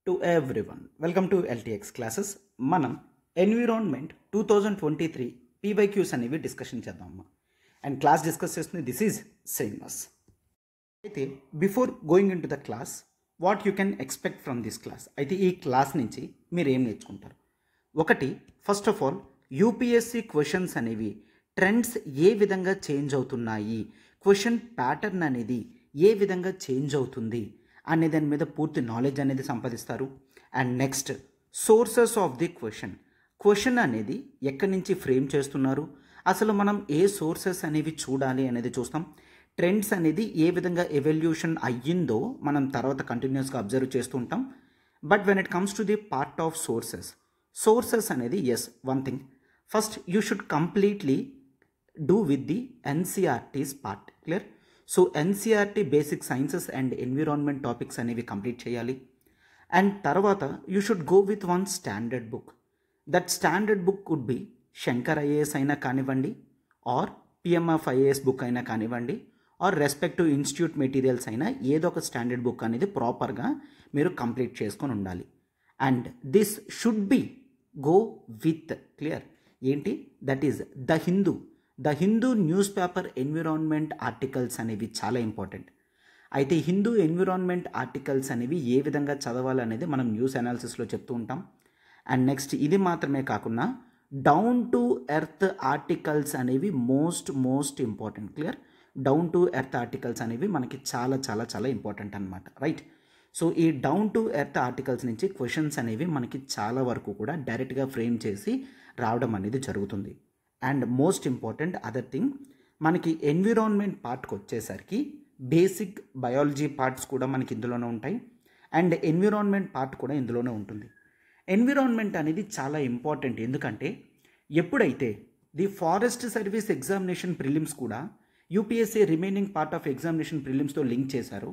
To everyone welcome to LTX classes. మనం environment 2023 PYQs అనేవి discussion చేద్దాం అండ్ క్లాస్ డిస్కస్ చేస్తుంది. This is Srinivas. అయితే before going into the class, what you can expect from this class. అయితే ఈ class నుంచి మీరు ఏం నేర్చుకుంటారు? ఒకటి, first of all UPSC questions అనేవి ట్రెండ్స్ ఏ విధంగా చేంజ్ అవుతున్నాయి, క్వశ్చన్ ప్యాటర్న్ అనేది ఏ విధంగా చేంజ్ అవుతుంది అనే దాని మీద పూర్తి నాలెడ్జ్ అనేది సంపాదిస్తారు. And next, sources of the question అనేది ఎక్కడి నుంచి ఫ్రేమ్ చేస్తున్నారు, అసలు మనం ఏ సోర్సెస్ అనేవి చూడాలి అనేది చూస్తాం. ట్రెండ్స్ అనేది ఏ విధంగా ఎవల్యూషన్ అయ్యిందో మనం తర్వాత కంటిన్యూస్గా అబ్జర్వ్ చేస్తూ ఉంటాం. But when it comes to the part of sources అనేది yes, one thing first you should completely do with the NCERTs part. Clear? So NCERT basic sciences and environment topics అనేవి complete చేయాలి. And తర్వాత you should go with one standard book. That standard book could be Shankar IAS అయినా కానివ్వండి, are PMF IAS book అయినా కానివ్వండి, are respective institute materials అయినా ఏదో ఒక స్టాండర్డ్ బుక్ అనేది ప్రాపర్గా మీరు కంప్లీట్ చేసుకొని ఉండాలి. And this should be go with clear ఏంటి, that is the Hindu newspaper environment articles అనేవి చాలా ఇంపార్టెంట్. అయితే హిందూ ఎన్విరాన్మెంట్ ఆర్టికల్స్ అనేవి ఏ విధంగా చదవాలనేది మనం న్యూస్ అనాలిసిస్లో చెప్తూ ఉంటాం. అండ్ నెక్స్ట్, ఇది మాత్రమే కాకుండా డౌన్ టు ఎర్త్ ఆర్టికల్స్ అనేవి most important. Clear? Down to earth articles అనేవి మనకి చాలా చాలా చాలా ఇంపార్టెంట్ అనమాట. రైట్? సో ఈ డౌన్ టు ఎర్త్ ఆర్టికల్స్ నుంచి క్వశ్చన్స్ అనేవి మనకి చాలా వరకు కూడా డైరెక్ట్గా ఫ్రేమ్ చేసి రావడం అనేది జరుగుతుంది. And most important other thing, మనకి ఎన్విరాన్మెంట్ పార్ట్కి వచ్చేసరికి బేసిక్ బయాలజీ పార్ట్స్ కూడా మనకి ఇందులోనే ఉంటాయి. అండ్ ఎన్విరాన్మెంట్ పార్ట్ కూడా ఇందులోనే ఉంటుంది. ఎన్విరాన్మెంట్ అనేది చాలా ఇంపార్టెంట్. ఎందుకంటే ఎప్పుడైతే the forest service examination prelims కూడా UPSC remaining part of examination ప్రిలిమ్స్తో లింక్ చేశారు,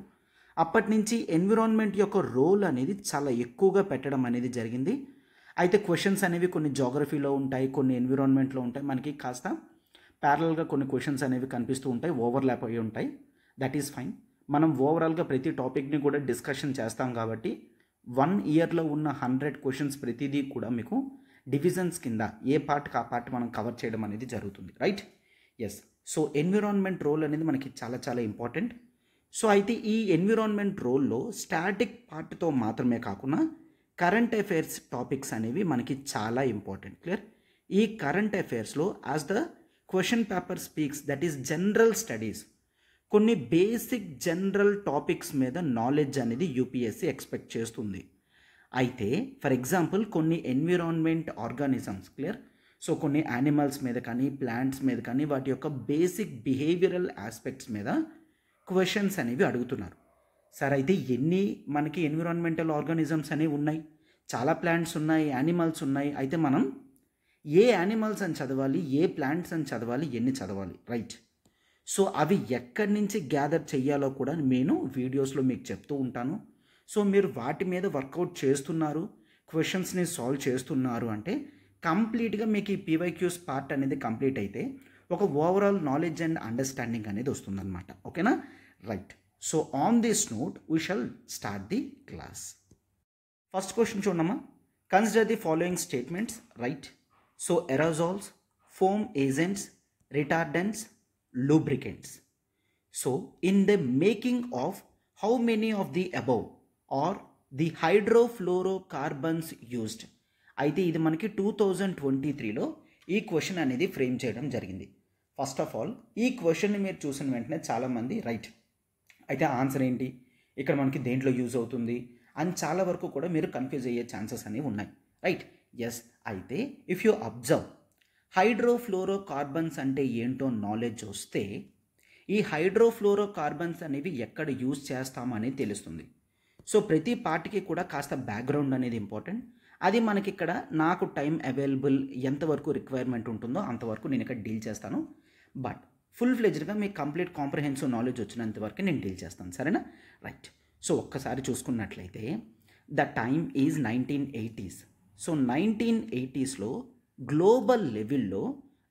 అప్పటి నుంచి ఎన్విరాన్మెంట్ యొక్క రోల్ అనేది చాలా ఎక్కువగా పెట్టడం అనేది జరిగింది. అయితే క్వశ్చన్స్ అనేవి కొన్ని జాగ్రఫీలో ఉంటాయి, కొన్ని ఎన్విరాన్మెంట్లో ఉంటాయి, మనకి కాస్త ప్యారలల్గా కొన్ని క్వశ్చన్స్ అనేవి కనిపిస్తూ ఉంటాయి, ఓవర్లాప్ అయ్యి ఉంటాయి. That is fine. మనం ఓవరాల్గా ప్రతి టాపిక్ని కూడా డిస్కషన్ చేస్తాం కాబట్టి 1 ఇయర్లో ఉన్న 100 క్వశ్చన్స్ ప్రతిదీ కూడా మీకు డివిజన్స్ కింద ఏ పార్ట్కి ఆ పార్ట్ మనం కవర్ చేయడం అనేది జరుగుతుంది. Right? Yes. So environment role అనేది మనకి చాలా చాలా ఇంపార్టెంట్. సో అయితే ఈ ఎన్విరాన్మెంట్ రోల్లో స్టాటిక్ పార్ట్తో మాత్రమే కాకుండా కరెంట్ అఫైర్స్ టాపిక్స్ అనేవి మనకి చాలా ఇంపార్టెంట్. క్లియర్? ఈ కరెంట్ అఫైర్స్లో as the question paper speaks, that is general studies, కొన్ని బేసిక్ జనరల్ టాపిక్స్ మీద నాలెడ్జ్ అనేది యూపీఎస్సీ ఎక్స్పెక్ట్ చేస్తుంది. అయితే ఫర్ ఎగ్జాంపుల్ కొన్ని ఎన్విరాన్మెంట్ ఆర్గానిజమ్స్, క్లియర్, సో కొన్ని యానిమల్స్ మీద కానీ ప్లాంట్స్ మీద కానీ వాటి యొక్క బేసిక్ బిహేవియరల్ ఆస్పెక్ట్స్ మీద క్వశ్చన్స్ అనేవి అడుగుతున్నారు. సార్ అయితే ఎన్ని మనకి ఎన్విరాన్మెంటల్ ఆర్గానిజమ్స్ అనేవి ఉన్నాయి, చాలా ప్లాంట్స్ ఉన్నాయి, యానిమల్స్ ఉన్నాయి, అయితే మనం ఏ యానిమల్స్ అని చదవాలి, ఏ ప్లాంట్స్ అని చదవాలి, ఎన్ని చదవాలి? రైట్? సో అవి ఎక్కడి నుంచి గ్యాదర్ చేయాలో కూడా నేను వీడియోస్లో మీకు చెప్తూ ఉంటాను. సో మీరు వాటి మీద వర్కౌట్ చేస్తున్నారు, క్వశ్చన్స్ని సాల్వ్ చేస్తున్నారు అంటే కంప్లీట్గా మీకు ఈ పీవైక్యూస్ పార్ట్ అనేది కంప్లీట్ అయితే ఒక ఓవరాల్ నాలెడ్జ్ అండ్ అండర్స్టాండింగ్ అనేది వస్తుందన్నమాట. ఓకేనా? Right. So on this note we shall start the class. First question చూడమ్మా. Consider the following statements. Right? So aerosols, foam agents, retardants, lubricants. So in the making of how many of the above are the hydrofluorocarbons used? అయితే ఇది మనకి 2023లో ఈ question అనేది frame చేయడం జరిగింది. First of all ఈ క్వశ్చన్ని మీరు చూసిన వెంటనే చాలామంది రైట్ అయితే ఆన్సర్ ఏంటి, ఇక్కడ మనకి దేంట్లో యూజ్ అవుతుంది అని చాలా వరకు కూడా మీరు కన్ఫ్యూజ్ అయ్యే ఛాన్సెస్ అనేవి ఉన్నాయి. రైట్? ఎస్. అయితే ఇఫ్ యూ అబ్జర్వ్ హైడ్రోఫ్లోరోకార్బన్స్ అంటే ఏంటో నాలెడ్జ్ వస్తే ఈ హైడ్రోఫ్లోరోకార్బన్స్ అనేవి ఎక్కడ యూజ్ చేస్తామనేది తెలుస్తుంది. సో ప్రతి పార్ట్కి కూడా కాస్త బ్యాక్గ్రౌండ్ అనేది ఇంపార్టెంట్. అది మనకి ఇక్కడ నాకు టైం అవైలబుల్ ఎంతవరకు రిక్వైర్మెంట్ ఉంటుందో అంతవరకు నేను ఇక్కడ డీల్ చేస్తాను. బట్ ఫుల్ ఫ్లెజ్డ్గా మీకు కంప్లీట్ కాంప్రహెన్సివ్ నాలెడ్జ్ వచ్చినంత వరకు నేను డీల్ చేస్తాను. సరేనా? రైట్. సో ఒక్కసారి చూసుకున్నట్లయితే the time is 1980s. So 1980sలో గ్లోబల్ లెవెల్లో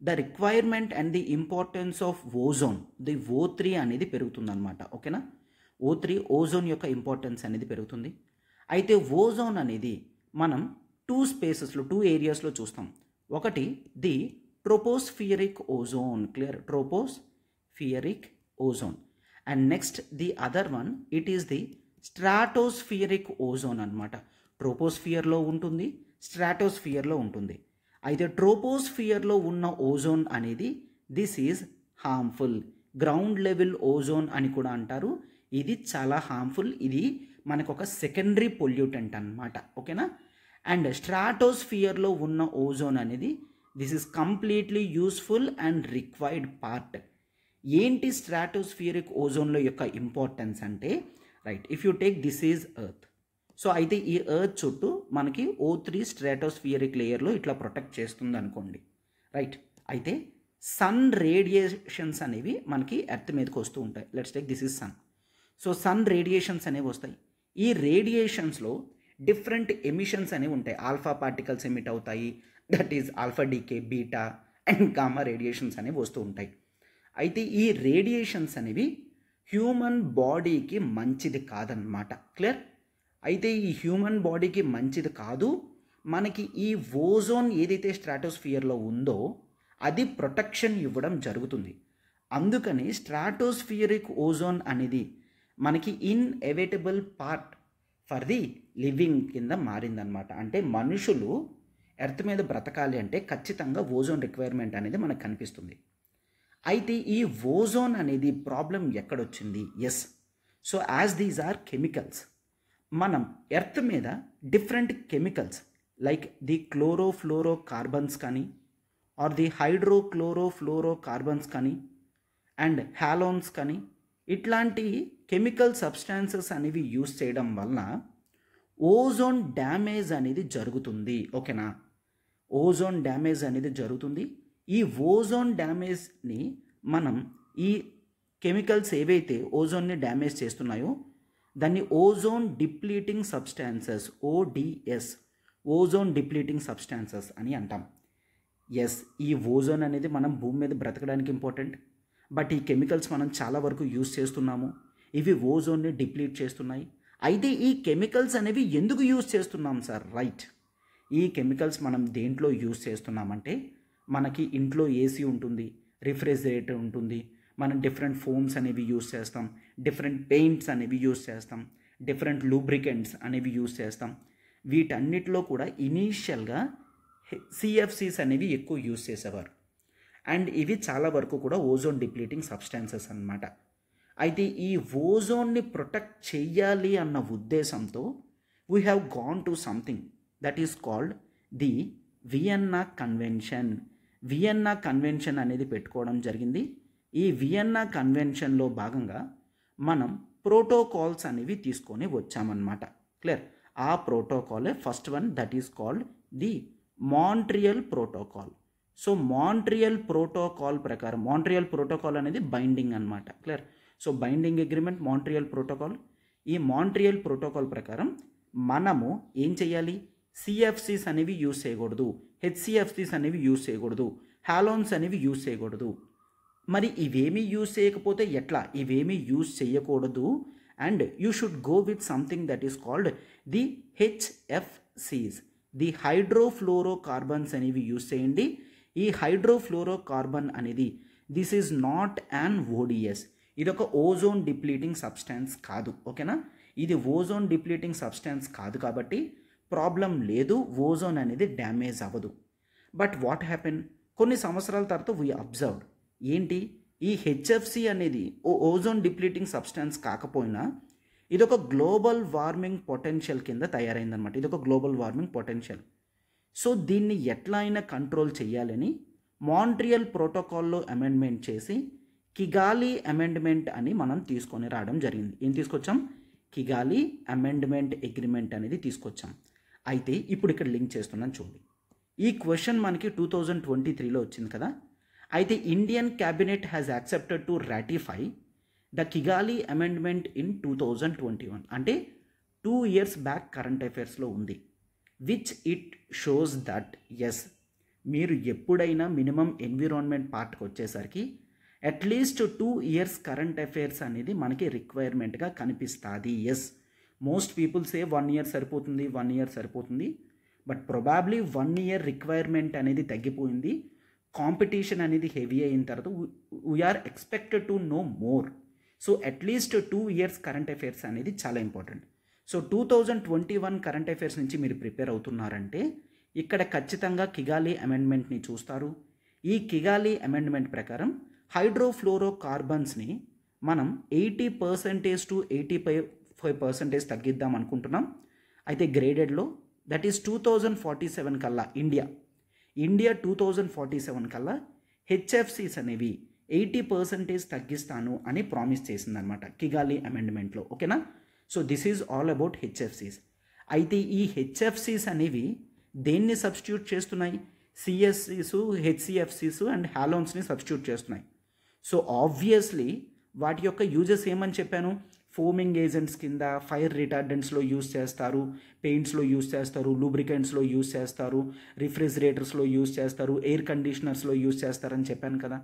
the requirement and the importance of ozone, the O3 అనేది పెరుగుతుందన్నమాట. ఓకేనా? O3 ఓజోన్ యొక్క ఇంపార్టెన్స్ అనేది పెరుగుతుంది. అయితే ఓజోన్ అనేది మనం టూ ఏరియాస్లో చూస్తాం. ఒకటి the tropospheric ozone, clear, tropospheric ozone. And next the other one it is the stratospheric ozone అనమాట. ట్రోపోస్ఫియర్లో ఉంటుంది, స్ట్రాటోస్ఫియర్లో ఉంటుంది. అయితే ట్రోపోస్ఫియర్లో ఉన్న ఓజోన్ అనేది this is harmful, ground level ozone అని కూడా అంటారు. ఇది చాలా హార్మ్ఫుల్, ఇది మనకు ఒక సెకండరీ పొల్యూటెంట్ అన్నమాట, ఓకేనా. అండ్ స్ట్రాటోస్ఫియర్లో ఉన్న ఓజోన్ అనేది this is completely useful and required part. ఏంటి స్ట్రాటోస్ఫియరిక్ ఓజోన్లో యొక్క ఇంపార్టెన్స్ అంటే, right, if you take this is earth. So అయితే ఈ ఎర్త్ చుట్టూ మనకి O3 స్ట్రాటోస్ఫియరిక్ లేయర్లో ఇట్లా ప్రొటెక్ట్ చేస్తుంది అనుకోండి, రైట్. అయితే సన్ రేడియేషన్స్ అనేవి మనకి ఎర్త్ మీదకి వస్తూ ఉంటాయి. Let's take this is sun. So sun radiations అనేవి వస్తాయి. ఈ రేడియేషన్స్లో డిఫరెంట్ ఎమిషన్స్ అనేవి ఉంటాయి. ఆల్ఫా పార్టికల్స్ ఎమిట్ అవుతాయి, that is alpha decay, beta and gamma radiations అనేవి వస్తూ ఉంటాయి. అయితే ఈ రేడియేషన్స్ అనేవి హ్యూమన్ బాడీకి మంచిది కాదన్నమాట, క్లియర్. అయితే ఈ హ్యూమన్ బాడీకి మంచిది కాదు. మనకి ఈ ఓజోన్ ఏదైతే స్ట్రాటోస్ఫియర్లో ఉందో అది ప్రొటెక్షన్ ఇవ్వడం జరుగుతుంది. అందుకని స్ట్రాటోస్ఫియరిక్ ఓజోన్ అనేది మనకి inevitable part for the living కింద మారిందనమాట. అంటే మనుషులు ఎర్త్ మీద బ్రతకాలి అంటే ఖచ్చితంగా ఓజోన్ రిక్వైర్మెంట్ అనేది మనకు కనిపిస్తుంది. అయితే ఈ ఓజోన్ అనేది ప్రాబ్లం ఎక్కడొచ్చింది? Yes, so as these are chemicals, మనం ఎర్త్ మీద different chemicals like the chlorofluorocarbons కానీ ఆర్ ది హైడ్రోక్లోరోఫ్లోరో కార్బన్స్ కానీ అండ్ హాలోన్స్ కానీ ఇట్లాంటి కెమికల్ సబ్స్టాన్సెస్ అనేవి యూస్ చేయడం వలన ఓజోన్ డ్యామేజ్ అనేది జరుగుతుంది, ఓకేనా. ఓజోన్ డ్యామేజ్ అనేది జరుగుతుంది. ఈ ఓజోన్ డ్యామేజ్ని మనం ఈ కెమికల్స్ ఏవైతే ఓజోన్ని డ్యామేజ్ చేస్తున్నాయో దాన్ని ozone depleting substances, ODS, ozone depleting substances అని అంటాం. ఎస్, ఈ ఓజోన్ అనేది మనం భూమి మీద బ్రతకడానికి ఇంపార్టెంట్. బట్ ఈ కెమికల్స్ మనం చాలా వరకు యూజ్ చేస్తున్నాము, ఇవి ఓజోన్ని డిప్లీట్ చేస్తున్నాయి. అయితే ఈ కెమికల్స్ అనేవి ఎందుకు యూజ్ చేస్తున్నాం సార్? రైట్, ఈ కెమికల్స్ మనం దేంట్లో యూజ్ చేస్తున్నామంటే మనకి ఇంట్లో ఏసీ ఉంటుంది, రిఫ్రిజిరేటర్ ఉంటుంది, మనం డిఫరెంట్ ఫోమ్స్ అనేవి యూజ్ చేస్తాం, డిఫరెంట్ పెయింట్స్ అనేవి యూజ్ చేస్తాం, డిఫరెంట్ లూబ్రికెంట్స్ అనేవి యూజ్ చేస్తాం. వీటన్నిటిలో కూడా ఇనీషియల్గా CFCs అనేవి ఎక్కువ యూజ్ చేసేవారు. అండ్ ఇవి చాలా వరకు కూడా ఓజోన్ డిప్లీటింగ్ సబ్స్టాన్సెస్ అన్నమాట. అయితే ఈ ఓజోన్ని ప్రొటెక్ట్ చెయ్యాలి అన్న ఉద్దేశంతో we have gone to something that is called the Vienna convention. Vienna convention అనేది పెట్టుకోవడం జరిగింది. ఈ వియన్నా కన్వెన్షన్లో భాగంగా మనం ప్రోటోకాల్స్ అనేవి తీసుకొని వచ్చామన్నమాట, క్లియర్. ఆ ప్రోటోకాలే first one that is called the Montreal protocol. So Montreal protocol ప్రకారం, మాంట్రియల్ ప్రోటోకాల్ అనేది బైండింగ్ అనమాట, clear. So binding agreement, Montreal protocol. ఈ మాంట్రియల్ ప్రోటోకాల్ ప్రకారం మనము ఏం చేయాలి? CFCs అనేవి యూజ్ చేయకూడదు, HCFCs అనేవి యూజ్ చేయకూడదు, హాలోన్స్ అనేవి యూజ్ చేయకూడదు. మరి ఇవేమీ యూజ్ చేయకపోతే ఎట్లా? ఇవేమీ యూజ్ చేయకూడదు and you should go with something that is called the HFCs, the hydrofluoro carbons అనేవి యూజ్ చేయండి. ఈ హైడ్రోఫ్లోరో కార్బన్ అనేది this is not an ODS, ఇది ఒక ఓజోన్ డిప్లీటింగ్ సబ్స్టాన్స్ కాదు, ఓకేనా. ఇది ఓజోన్ డిప్లీటింగ్ సబ్స్టాన్స్ కాదు కాబట్టి ప్రాబ్లం లేదు, ఓజోన్ అనేది డ్యామేజ్ అవ్వదు. బట్ వాట్ హ్యాపెన్, కొన్ని సంవత్సరాల తర్వాత వీ అబ్జర్వ్డ్ ఏంటి, ఈ HFC అనేది ఓజోన్ డిప్లీటింగ్ సబ్స్టాన్స్ కాకపోయినా ఇది ఒక గ్లోబల్ వార్మింగ్ పొటెన్షియల్ కింద తయారైందనమాట. ఇది ఒక గ్లోబల్ వార్మింగ్ పొటెన్షియల్. సో దీన్ని ఎట్లా అయినా కంట్రోల్ చేయాలని మాంట్రియల్ ప్రోటోకాల్లో అమెండ్మెంట్ చేసి కిగాలి అమెండ్మెంట్ అని మనం తీసుకొని రావడం జరిగింది. ఏం తీసుకొచ్చాం? కిగాలి అమెండ్మెంట్ అగ్రిమెంట్ అనేది తీసుకొచ్చాం. అయితే ఇప్పుడు ఇక్కడ లింక్ చేస్తున్నాను చూడండి. ఈ క్వశ్చన్ మనకి 2023లో వచ్చింది కదా. అయితే Indian cabinet has accepted to ratify the Kigali amendment in 2021, అంటే 2 years బ్యాక్ కరెంట్ అఫైర్స్లో ఉంది. Which it shows that yes, మీరు ఎప్పుడైనా మినిమం ఎన్విరాన్మెంట్ పార్ట్కి వచ్చేసరికి అట్లీస్ట్ 2 years కరెంట్ అఫైర్స్ అనేది మనకి రిక్వైర్మెంట్గా కనిపిస్తుంది. Yes, most people say 1 year సరిపోతుంది, 1 ఇయర్ సరిపోతుంది. బట్ ప్రొబాబ్లీ 1 ఇయర్ రిక్వైర్మెంట్ అనేది తగ్గిపోయింది. కాంపిటీషన్ అనేది హెవీ అయిన తర్వాత we're expected to know more. So at least 2 years current affairs అనేది చాలా ఇంపార్టెంట్. సో 2021 కరెంట్ అఫైర్స్ నుంచి మీరు ప్రిపేర్ అవుతున్నారంటే ఇక్కడ ఖచ్చితంగా కిగాలి అమెండ్మెంట్ని చూస్తారు. ఈ కిగాలి అమెండ్మెంట్ ప్రకారం హైడ్రోఫ్లోరోకార్బన్స్ని మనం 80% టు 85% తగ్గిద్దాం అనుకుంటున్నాం. అయితే గ్రేడెడ్లో దట్ ఈస్ 2047 కల్లా ఇండియా 2047 కల్లా హెచ్ఎఫ్సిస్ అనేవి 80% తగ్గిస్తాను అని ప్రామిస్ చేసిందనమాట కిగాలి అమెండ్మెంట్లో. ఓకేనా? So this is all about హెచ్ఎఫ్సిస్. అయితే ఈ హెచ్ఎఫ్సిస్ అనేవి దేన్ని సబ్స్టిట్యూట్ చేస్తున్నాయి? సిఎస్సిస్, హెచ్సిఎఫ్సిస్ అండ్ హాలోన్స్ని సబ్స్టిట్యూట్ చేస్తున్నాయి. సో ఆబ్వియస్లీ వాటి యొక్క యూజెస్ ఏమని చెప్పాను? ఫోమింగ్ ఏజెంట్స్ కింద, ఫైర్ రిటార్డెంట్స్లో యూజ్ చేస్తారు, పెయింట్స్లో యూజ్ చేస్తారు, లూబ్రికెంట్స్లో యూజ్ చేస్తారు, రిఫ్రిజిరేటర్స్లో యూజ్ చేస్తారు, ఎయిర్ కండిషనర్స్లో యూజ్ చేస్తారని చెప్పాను కదా.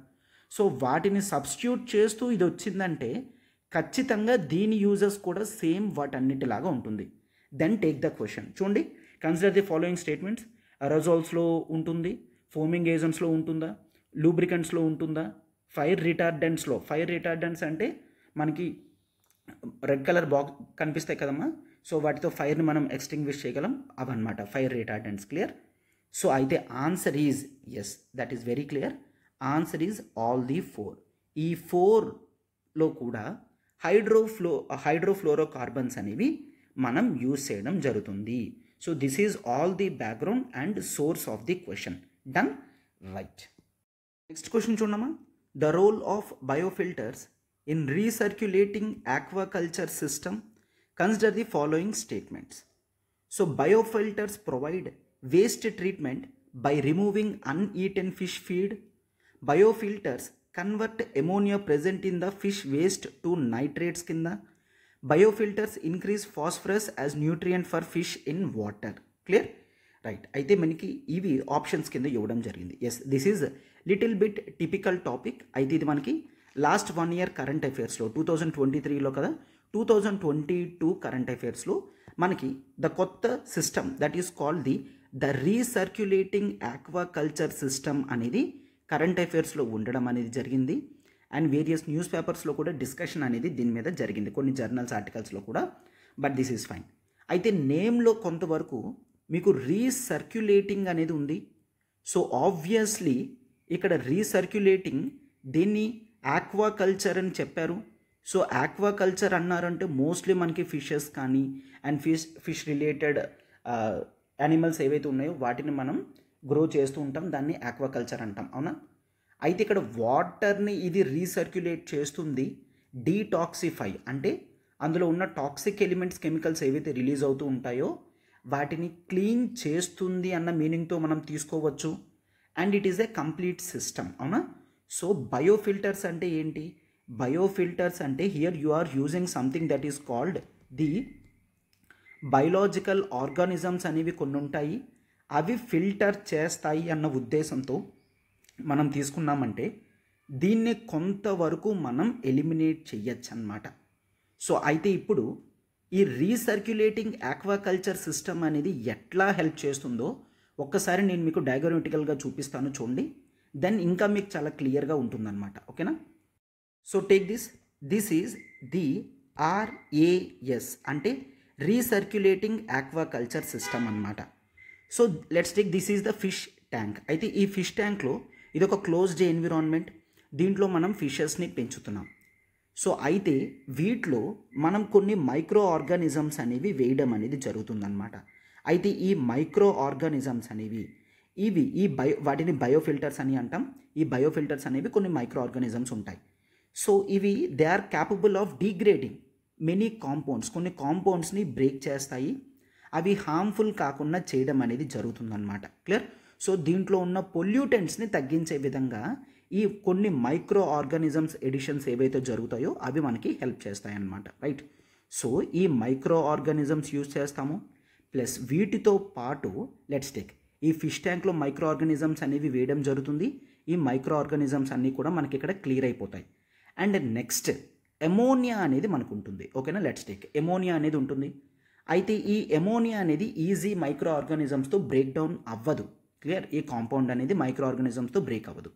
సో వాటిని సబ్స్టిట్యూట్ చేస్తూ ఇది వచ్చిందంటే ఖచ్చితంగా దీని యూజెస్ కూడా సేమ్ వాటన్నిటిలాగా ఉంటుంది. Then take the question. చూడండి, కన్సిడర్ ది ఫాలోయింగ్ స్టేట్మెంట్స్. అరోజాల్స్లో ఉంటుంది, ఫోమింగ్ ఏజెంట్స్లో ఉంటుందా, లూబ్రికెంట్స్లో ఉంటుందా, ఫైర్ రిటార్డెంట్స్ అంటే మనకి రెడ్ కలర్ బాక్స్ కనిపిస్తాయి కదమ్మా. సో వాటితో ఫైర్ని మనం ఎక్స్టింగ్విష్ చేయగలం, అవన్నమాట ఫైర్ రిటార్డెంట్స్. క్లియర్? సో అయితే answer is yes, that is very clear. Answer is all the 4. ఈ 4లో కూడా హైడ్రోఫ్లోరోకార్బన్స్ అనేవి మనం యూజ్ చేయడం జరుగుతుంది. So this is all the background and source of the question. Done? Right. Next question చూడమ్మా. The role of biofilters in recirculating aquaculture system, consider the following statements. So biofilters provide waste treatment by removing uneaten fish feed. Biofilters convert ammonia present in the fish waste to nitrates kinda. Biofilters increase phosphorus as nutrient for fish in water. Clear? Right. అయితే మనకి ఇవి options కింద ఇవ్వడం జరిగింది. Yes, this is little bit typical topic. అయితే ఇది మనకి last 1 year current అఫైర్స్లో 2023లో కదా, 2022 కరెంట్ అఫైర్స్లో మనకి ద కొత్త system that is called the recirculating aquaculture system అనేది కరెంట్ అఫైర్స్లో ఉండడం అనేది జరిగింది. అండ్ వేరియస్ న్యూస్ పేపర్స్లో కూడా డిస్కషన్ అనేది దీని మీద జరిగింది, కొన్ని జర్నల్స్ ఆర్టికల్స్లో కూడా. But this is fine. అయితే నేమ్లో కొంతవరకు మీకు రీసర్క్యులేటింగ్ అనేది ఉంది. సో ఆబ్వియస్లీ ఇక్కడ రీసర్క్యులేటింగ్ దీన్ని ఆక్వాకల్చర్ అని చెప్పారు. సో ఆక్వాకల్చర్ అన్నారంటే మోస్ట్లీ మనకి ఫిషెస్ కానీ అండ్ ఫిష్ రిలేటెడ్ యానిమల్స్ ఏవైతే ఉన్నాయో వాటిని మనం గ్రో చేస్తూ ఉంటాం, దాన్ని ఆక్వాకల్చర్ అంటాం. అవునా? అయితే ఇక్కడ వాటర్ని ఇది రీసర్క్యులేట్ చేస్తుంది. డీటాక్సిఫై అంటే అందులో ఉన్న టాక్సిక్ ఎలిమెంట్స్, కెమికల్స్ ఏవైతే రిలీజ్ అవుతూ ఉంటాయో వాటిని క్లీన్ చేస్తుంది అన్న మీనింగ్తో మనం తీసుకోవచ్చు. And it is a complete system. అవునా? సో బయోఫిల్టర్స్ అంటే ఏంటి? బయోఫిల్టర్స్ అంటే here you are using something that is called the biological organisms అనేవి కొన్ని ఉంటాయి, అవి ఫిల్టర్ చేస్తాయి అన్న ఉద్దేశంతో మనం తీసుకున్నామంటే దీన్ని కొంతవరకు మనం ఎలిమినేట్ చెయ్యొచ్చు అన్నమాట. సో అయితే ఇప్పుడు ఈ రీసర్క్యులేటింగ్ ఆక్వాకల్చర్ సిస్టమ్ అనేది ఎట్లా హెల్ప్ చేస్తుందో ఒక్కసారి నేను మీకు డయాగ్రామటికల్గా చూపిస్తాను, చూడండి. దెన్ ఇంకా మీకు చాలా క్లియర్గా ఉంటుందన్నమాట. ఓకేనా? So take this is the RAS అంటే రీసర్క్యులేటింగ్ ఆక్వాకల్చర్ సిస్టమ్ అన్నమాట. So let's take this is the fish tank. అయితే ఈ ఫిష్ ట్యాంక్లో ఇది ఒక క్లోజ్డ్ ఎన్విరాన్మెంట్, దీంట్లో మనం ఫిషెస్ని పెంచుతున్నాం. సో అయితే వీటిలో మనం కొన్ని మైక్రో ఆర్గానిజమ్స్ అనేవి వేయడం అనేది జరుగుతుందన్నమాట. అయితే ఈ మైక్రో ఆర్గానిజమ్స్ అనేవి వాటిని బయోఫిల్టర్స్ అని అంటాం. ఈ బయోఫిల్టర్స్ అనేవి కొన్ని మైక్రో ఆర్గానిజమ్స్ ఉంటాయి. సో ఇవి they are capable of degrading many compounds, కొన్ని కాంపౌండ్స్ని బ్రేక్ చేస్తాయి, అవి హార్మ్ఫుల్ కాకుండా చేయడం అనేది జరుగుతుందన్నమాట. క్లియర్? సో దీంట్లో ఉన్న పొల్యూటెంట్స్ని తగ్గించే విధంగా ఈ కొన్ని మైక్రో ఆర్గానిజమ్స్ ఎడిషన్స్ ఏవైతే జరుగుతాయో అవి మనకి హెల్ప్ చేస్తాయి అన్నమాట. రైట్? సో ఈ మైక్రో ఆర్గానిజమ్స్ యూజ్ చేస్తాము, ప్లస్ వీటితో పాటు లెట్స్ టేక్ ఈ ఫిష్ ట్యాంక్లో మైక్రో ఆర్గానిజమ్స్ అనేవి వేయడం జరుగుతుంది. ఈ మైక్రో ఆర్గానిజమ్స్ అన్నీ కూడా మనకి ఇక్కడ క్లియర్ అయిపోతాయి. అండ్ నెక్స్ట్ అమోనియా అనేది మనకు ఉంటుంది. ఓకేనా? లెట్స్ టేక్ అమోనియా అనేది ఉంటుంది. అయితే ఈ ఎమోనియా అనేది ఈజీ మైక్రో ఆర్గానిజమ్స్తో బ్రేక్ డౌన్ అవ్వదు. క్లియర్? ఈ కాంపౌండ్ అనేది మైక్రో ఆర్గానిజమ్స్తో బ్రేక్ అవ్వదు.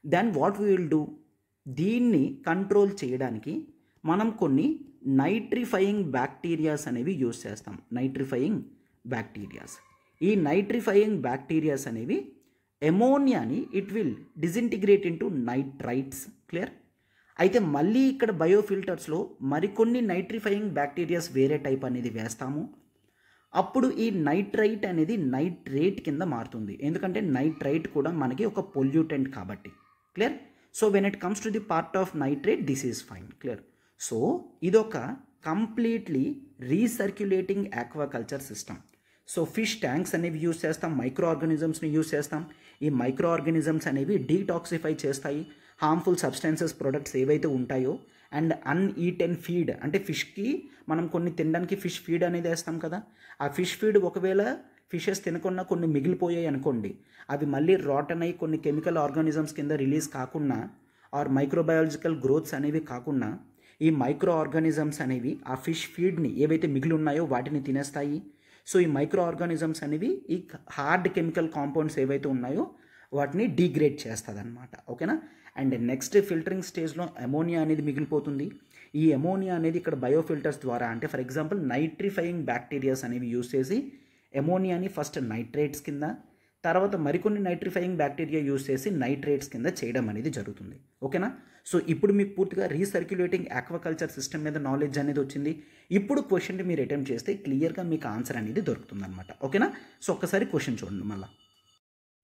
Then what we will do, దీన్ని కంట్రోల్ చేయడానికి మనం కొన్ని నైట్రిఫైయింగ్ బ్యాక్టీరియాస్ అనేవి యూజ్ చేస్తాం. Nitrifying bacterias. ఈ నైట్రిఫైయింగ్ బ్యాక్టీరియాస్ అనేవి ఎమోనియాని it will disintegrate into nitrites. Clear? అయితే మళ్ళీ ఇక్కడ బయోఫిల్టర్స్లో మరికొన్ని నైట్రిఫైయింగ్ బ్యాక్టీరియాస్ వేరే టైప్ అనేది వేస్తాము. అప్పుడు ఈ నైట్రైట్ అనేది నైట్రేట్ కింద మారుతుంది. ఎందుకంటే నైట్రైట్ కూడా మనకి ఒక పొల్యూటెంట్ కాబట్టి. Clear? So when it comes to the part of nitrate this is fine. Clear? సో ఇదొక completely recirculating aquaculture system. So fish tanks అనేవి యూజ్ చేస్తాం, మైక్రో ఆర్గానిజమ్స్ని యూజ్ చేస్తాం. ఈ మైక్రో ఆర్గానిజమ్స్ అనేవి డీటాక్సిఫై చేస్తాయి హార్మ్ఫుల్ సబ్స్టెన్సెస్ ప్రొడక్ట్స్ ఏవైతే ఉంటాయో. అండ్ అన్ఈటెన్ ఫీడ్ అంటే ఫిష్కి మనం కొన్ని తినడానికి ఫిష్ ఫీడ్ అనేది వేస్తాం కదా, ఆ ఫిష్ ఫీడ్ ఒకవేళ ఫిషెస్ తినకుండా కొన్ని మిగిలిపోయాయి అనుకోండి, అవి మళ్ళీ రాటన్ అయ్యి కొన్ని కెమికల్ ఆర్గానిజమ్స్ కింద రిలీజ్ కాకుండా ఆర్ మైక్రోబయాలజికల్ గ్రోత్స్ అనేవి కాకుండా ఈ మైక్రో ఆర్గానిజమ్స్ అనేవి ఆ ఫిష్ ఫీడ్ని ఏవైతే మిగిలి ఉన్నాయో వాటిని తినేస్తాయి. సో ఈ మైక్రో ఆర్గానిజమ్స్ అనేవి ఈ హార్డ్ కెమికల్ కాంపౌండ్స్ ఏవైతే ఉన్నాయో వాటిని డీగ్రేడ్ చేస్తుంది అనమాట. ఓకేనా? అండ్ నెక్స్ట్ ఫిల్టరింగ్ స్టేజ్లో అమోనియా అనేది మిగిలిపోతుంది. ఈ అమోనియా అనేది ఇక్కడ బయోఫిల్టర్స్ ద్వారా అంటే ఫర్ ఎగ్జాంపుల్ నైట్రిఫైయింగ్ బ్యాక్టీరియాస్ అనేవి యూజ్ చేసి అమోనియాని ఫస్ట్ నైట్రేట్స్ కింద, తర్వాత మరికొన్ని నైట్రిఫైయింగ్ బ్యాక్టీరియా యూజ్ చేసి నైట్రేట్స్ కింద చేయడం అనేది జరుగుతుంది. ఓకేనా? సో ఇప్పుడు మీకు పూర్తిగా రీసర్క్యులేటింగ్ ఆక్వాకల్చర్ సిస్టమ్ మీద నాలెడ్జ్ అనేది వచ్చింది. ఇప్పుడు క్వశ్చన్ని మీరు అటెంప్ట్ చేస్తే క్లియర్గా మీకు ఆన్సర్ అనేది దొరుకుతుంది అనమాట. ఓకేనా? సో ఒక్కసారి క్వశ్చన్ చూడండి మళ్ళీ.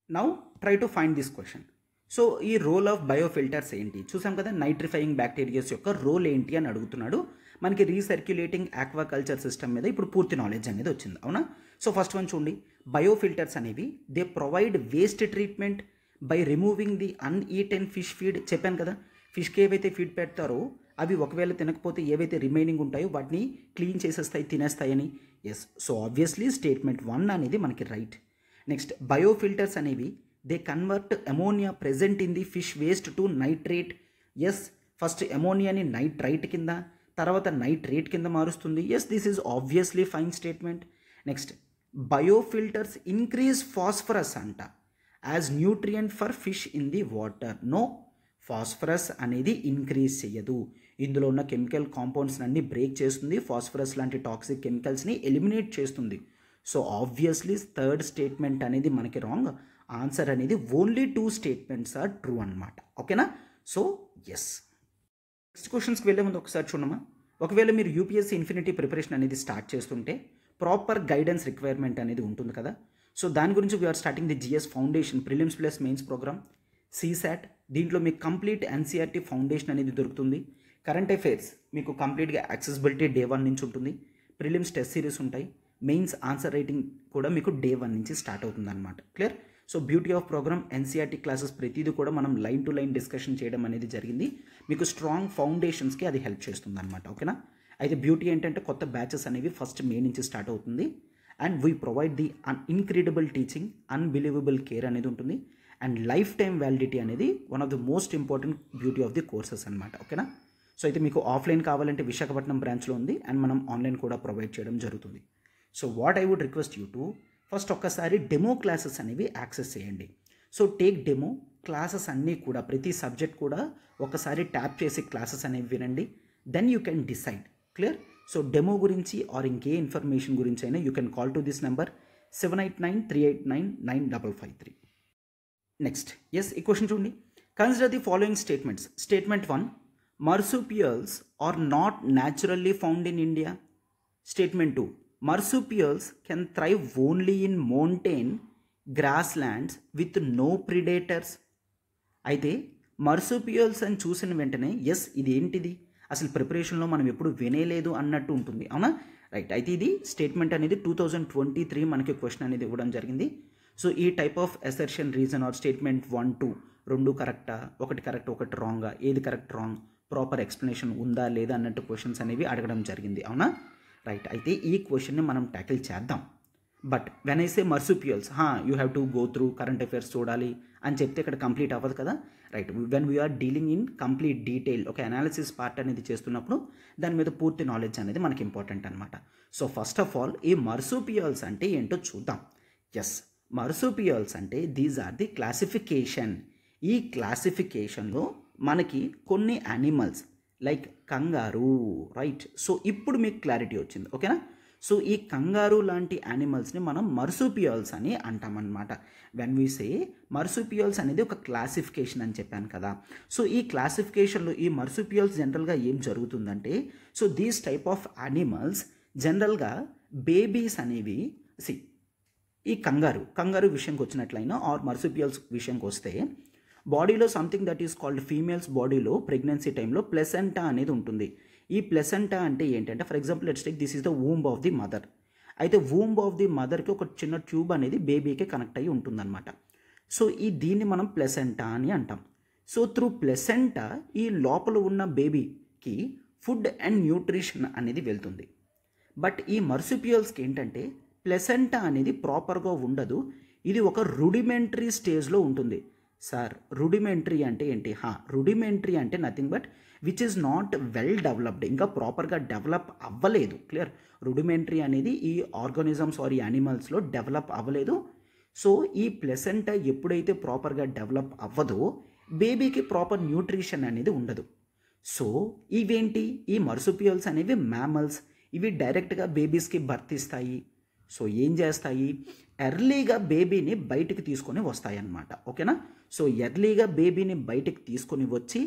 Now try to find this question. So ఈ రోల్ ఆఫ్ బయోఫిల్టర్స్ ఏంటి చూసాం కదా, నైట్రిఫైయింగ్ బ్యాక్టీరియాస్ యొక్క రోల్ ఏంటి అని అడుగుతున్నాడు. మనకి రీసర్క్యులేటింగ్ ఆక్వాకల్చర్ సిస్టమ్ మీద ఇప్పుడు పూర్తి నాలెడ్జ్ అనేది వచ్చింది. అవునా? సో ఫస్ట్ వన్ చూడండి, బయోఫిల్టర్స్ అనేవి they provide waste treatment by removing the uneaten fish feed. చెప్పాను కదా, ఫిష్కి ఏవైతే ఫీడ్ పెడతారో అవి ఒకవేళ తినకపోతే ఏవైతే రిమైనింగ్ ఉంటాయో వాటిని క్లీన్ చేసేస్తాయి, తినేస్తాయని. ఎస్, సో ఆబ్వియస్లీ స్టేట్మెంట్ 1 అనేది మనకి రైట్. నెక్స్ట్, బయోఫిల్టర్స్ అనేవి they convert ammonia present in the fish waste to nitrate. Yes, first అమోనియాని నైట్రైట్ కింద తర్వాత నైట్రేట్ కింద మారుస్తుంది. Yes, this is obviously fine statement. Next, biofilters increase phosphorus అంట as nutrient for fish in the water. No, phosphorus అనేది increase చేయదు. ఇందులో ఉన్న కెమికల్ కాంపౌండ్స్ అన్ని బ్రేక్ చేస్తుంది, ఫాస్ఫరస్ లాంటి టాక్సిక్ కెమికల్స్ని ఎలిమినేట్ చేస్తుంది. సో ఆబ్వియస్లీ థర్డ్ స్టేట్మెంట్ అనేది మనకి రాంగ్. ఆన్సర్ అనేది ఓన్లీ 2 స్టేట్మెంట్స్ ఆర్ ట్రూ అనమాట. ఓకేనా? So yes. నెక్స్ట్ క్వశ్చన్స్కి వెళ్ళే ముందు ఒకసారి చూడమ్మా. ఒకవేళ మీరు యూపీఎస్సీ ఇన్ఫినిటీ ప్రిపరేషన్ అనేది స్టార్ట్ చేస్తుంటే ప్రాపర్ గైడెన్స్ రిక్వైర్మెంట్ అనేది ఉంటుంది కదా. సో దాని గురించి we're starting the GS foundation prelims plus mains program CSAT. దీంట్లో మీకు కంప్లీట్ ఎన్సీఆర్టీ ఫౌండేషన్ అనేది దొరుకుతుంది. కరెంట్ అఫైర్స్ మీకు కంప్లీట్గా యాక్సెసిబిలిటీ డే 1 నుంచి ఉంటుంది. ప్రిలిమ్స్ టెస్ట్ సిరీస్ ఉంటాయి. మెయిన్స్ ఆన్సర్ రైటింగ్ కూడా మీకు డే 1 నుంచి స్టార్ట్ అవుతుంది అనమాట. Clear? So beauty of program NCERT classes ప్రతిదీ కూడా మనం లైన్ టు లైన్ డిస్కషన్ చేయడం అనేది జరిగింది. మీకు స్ట్రాంగ్ ఫౌండేషన్స్కి అది హెల్ప్ చేస్తుంది అనమాట. ఓకేనా? అయితే బ్యూటీ ఏంటంటే కొత్త బ్యాచెస్ అనేవి ఫస్ట్ మే నుంచి స్టార్ట్ అవుతుంది. And we provide the incredible teaching, unbelievable care అనేది ఉంటుంది. అండ్ లైఫ్ టైం వ్యాలిడిటీ అనేది one of the most important beauty of the courses అనమాట. ఓకేనా? సో అయితే మీకు ఆఫ్లైన్ కావాలంటే విశాఖపట్నం బ్రాంచ్లో ఉంది అండ్ మనం ఆన్లైన్ కూడా ప్రొవైడ్ చేయడం జరుగుతుంది. So what I would request you to first ఒక్కసారి డెమో క్లాసెస్ అనేవి యాక్సెస్ చేయండి. సో టేక్ డెమో క్లాసెస్ అన్నీ కూడా ప్రతి సబ్జెక్ట్ కూడా ఒకసారి ట్యాప్ చేసి క్లాసెస్ అనేవి వినండి. Then you can decide. Clear? So demo గురించి ఆర్ ఇంకే ఇన్ఫర్మేషన్ గురించి అయినా you can call to this number 7893899553. Next, yes, ఈ క్వశ్చన్ చూడండి. Consider the following statements. Statement 1, marsupials are not naturally found in India. Statement 2, marsupials can thrive only in mountain grasslands with no predators. అయితే marsupials అని చూసిన వెంటనే yes ఇది ఏంటిది అసలు ప్రిపరేషన్లో మనం ఎప్పుడు వినేలేదు అన్నట్టు ఉంటుంది. అవునా? రైట్. అయితే ఇది స్టేట్మెంట్ అనేది 2023 మనకి క్వశ్చన్ అనేది ఇవ్వడం జరిగింది. సో ఈ type of assertion reason or statement 1, 2 రెండు కరెక్టా, ఒకటి కరెక్ట్ ఒకటి రాంగా, ఏది కరెక్ట్ రాంగ్, ప్రాపర్ ఎక్స్ప్లెనేషన్ ఉందా లేదా అన్నట్టు క్వశ్చన్స్ అనేవి అడగడం జరిగింది. అవునా? రైట్. అయితే ఈ క్వశ్చన్ని మనం ట్యాకిల్ చేద్దాం. But when I say marsupials you have to go through current affairs చూడాలి అని చెప్తే ఇక్కడ కంప్లీట్ అవ్వదు కదా, right. When we're dealing in complete detail ఒక అనాలిసిస్ పార్ట్ అనేది చేస్తున్నప్పుడు దాని మీద పూర్తి నాలెడ్జ్ అనేది మనకి ఇంపార్టెంట్ అనమాట. సో ఫస్ట్ ఆఫ్ ఆల్ ఈ మర్సుపియల్స్ అంటే ఏంటో చూద్దాం. ఎస్, మర్సుపియల్స్ అంటే దీస్ ఆర్ ది క్లాసిఫికేషన్. ఈ క్లాసిఫికేషన్లో మనకి కొన్ని యానిమల్స్ లైక్ కంగారు, రైట్. సో ఇప్పుడు మీకు క్లారిటీ వచ్చింది, ఓకేనా. సో ఈ కంగారు లాంటి యానిమల్స్ని మనం మర్సుపియల్స్ అని అంటామన్నమాట. వెన్ వీ సే మర్సుపియల్స్ అనేది ఒక క్లాసిఫికేషన్ అని చెప్పాను కదా. సో ఈ క్లాసిఫికేషన్లో ఈ మర్సుపియల్స్ జనరల్గా ఏం జరుగుతుందంటే, so these type of animals జనరల్గా బేబీస్ అనేవి ఈ కంగారు విషయంకి వచ్చినట్లయినా ఆర్ మర్సుపియల్స్ విషయంకి వస్తే బాడీలో something that is called females బాడీలో ప్రెగ్నెన్సీ టైంలో ప్లెసెంటా అనేది ఉంటుంది. ఈ ప్లెసెంటా అంటే ఏంటంటే, for example let's take this is the womb of the mother. అయితే వూంబ్ ఆఫ్ ది మదర్కి ఒక చిన్న ట్యూబ్ అనేది బేబీకి కనెక్ట్ అయ్యి ఉంటుందన్నమాట. సో దీన్ని మనం ప్లెసెంటా అని అంటాం. సో త్రూ ప్లెసెంటా ఈ లోపల ఉన్న బేబీకి ఫుడ్ అండ్ న్యూట్రిషన్ అనేది వెళ్తుంది. బట్ ఈ మర్సుపియల్స్కి ఏంటంటే ప్లెసెంటా అనేది ప్రాపర్గా ఉండదు, ఇది ఒక రుడిమెంటరీ స్టేజ్లో ఉంటుంది. సార్ రుడిమెంటరీ అంటే ఏంటి? రుడిమెంటరీ అంటే nothing but which is not well developed, ఇంకా ప్రాపర్గా డెవలప్ అవ్వలేదు. క్లియర్? రుడిమెంటరీ అనేది ఈ ఆర్గానిజమ్స్ ఆర్ ఈ యానిమల్స్లో డెవలప్ అవ్వలేదు. సో ఈ ప్లెసెంటా ఎప్పుడైతే ప్రాపర్గా డెవలప్ అవ్వదో బేబీకి ప్రాపర్ న్యూట్రిషన్ అనేది ఉండదు. సో ఇవేంటి? ఈ మర్సుపియల్స్ అనేవి మ్యామల్స్, ఇవి డైరెక్ట్గా బేబీస్కి బర్త్ ఇస్తాయి. సో ఏం చేస్తాయి? ఎర్లీగా బేబీని బయటికి తీసుకొని వస్తాయి అన్నమాట, ఓకేనా. సో ఎర్లీగా బేబీని బయటికి తీసుకొని వచ్చి